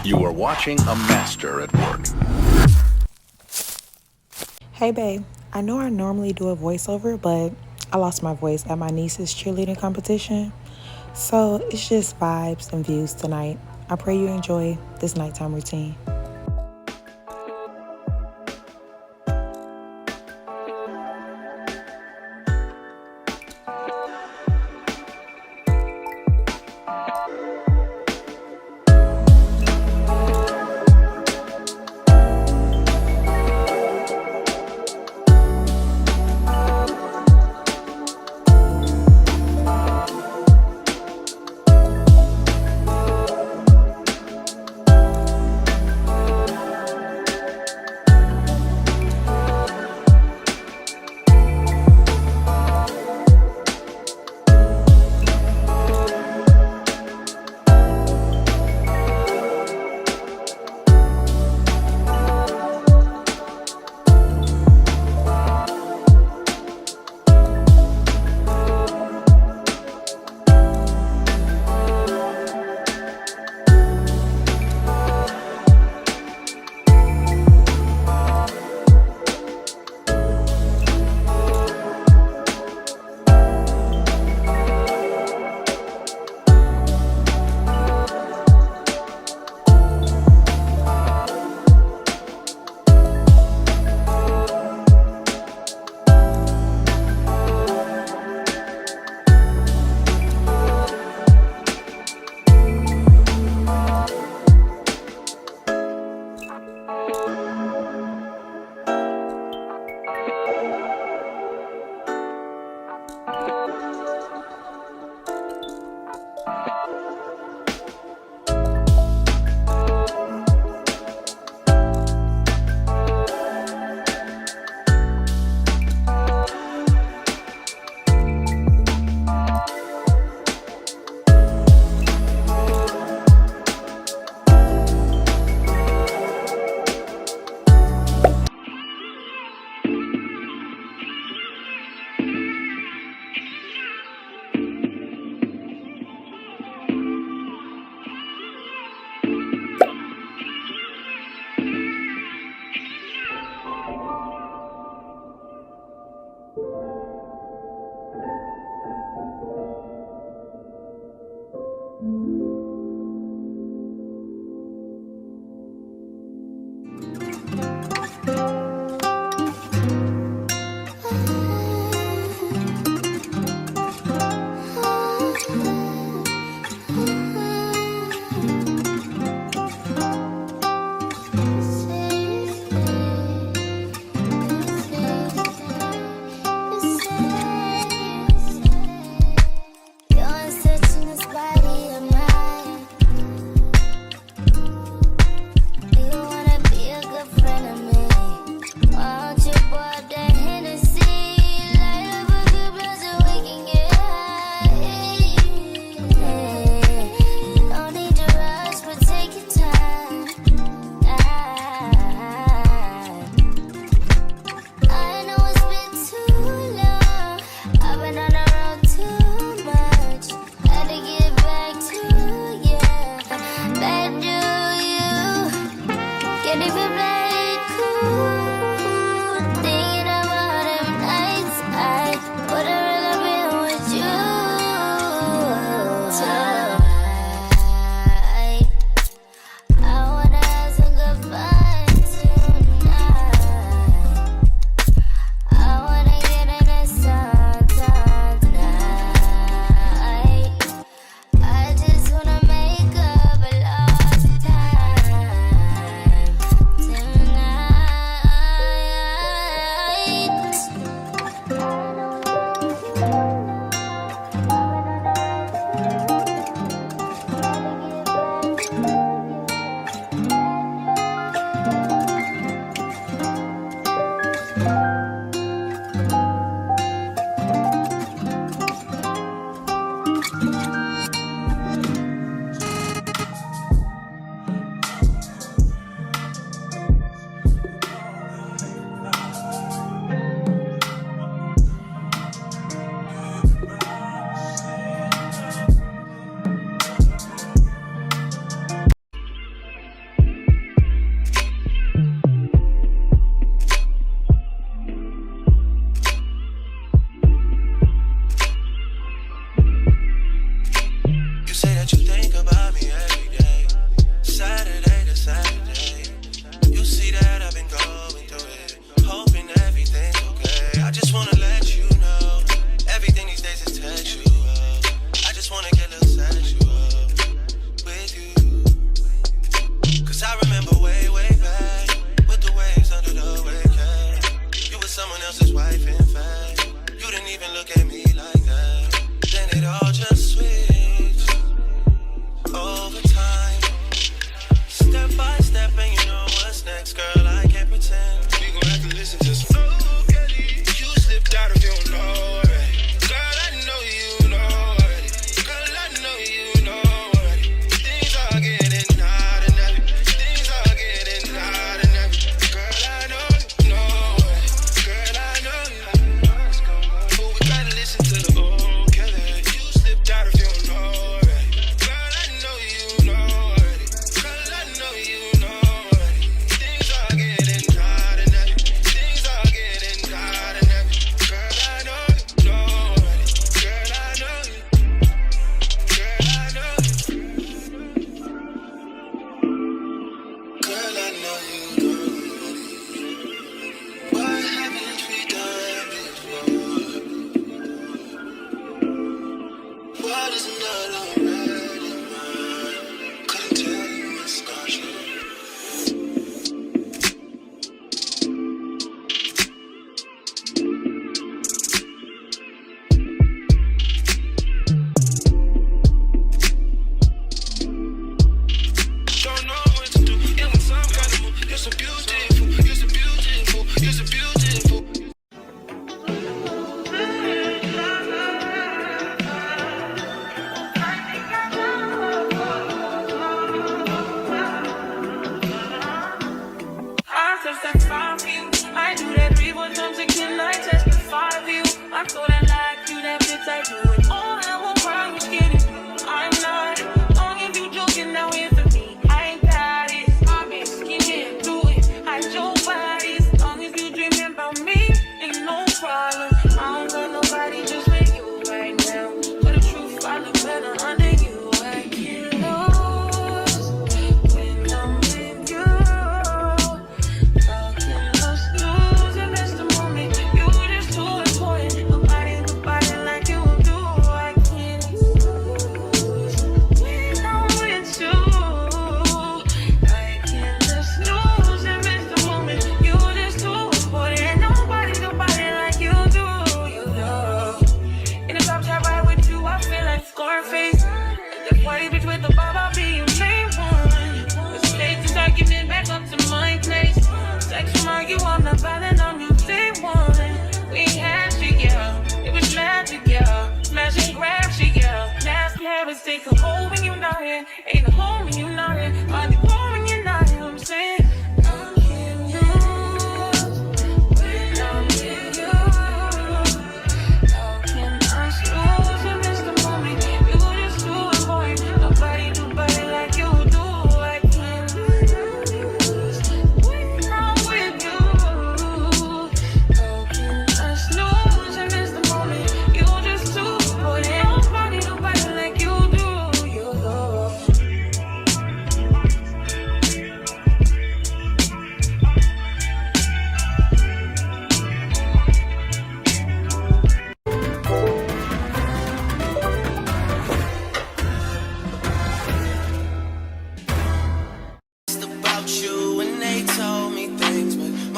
You are watching a master at work. Hey babe, I know I normally do a voiceover, but I lost my voice at my niece's cheerleading competition. So it's just vibes and views tonight. I pray you enjoy this nighttime routine.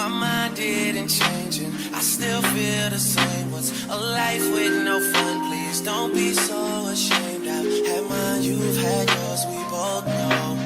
my mind didn't change and I still feel the same. What's a life with no fun? Please don't be so ashamed. I've had mine, you've had yours, we both know.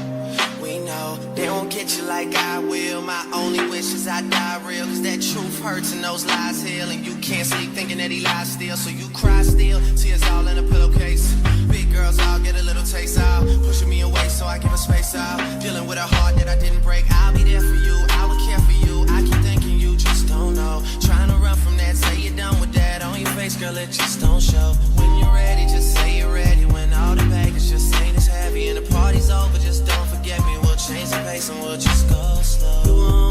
We know they won't get you like I will. My only wish is I die real, cause that truth hurts and those lies heal. And you can't sleep thinking that he lies still, so you cry still, tears all in a pillowcase. Big girls all get a little taste out, pushing me away so I give her space out. Dealing with a heart that I didn't break, I'll be there for you, I would care for you. I keep thinking you just don't know. Trying to run from that, say you're done with that. On your face, girl, it just don't show. When you're ready, just say you're ready. When all the baggage just ain't as heavy and the party's over, just don't forget me. We'll change the pace and we'll just go slow.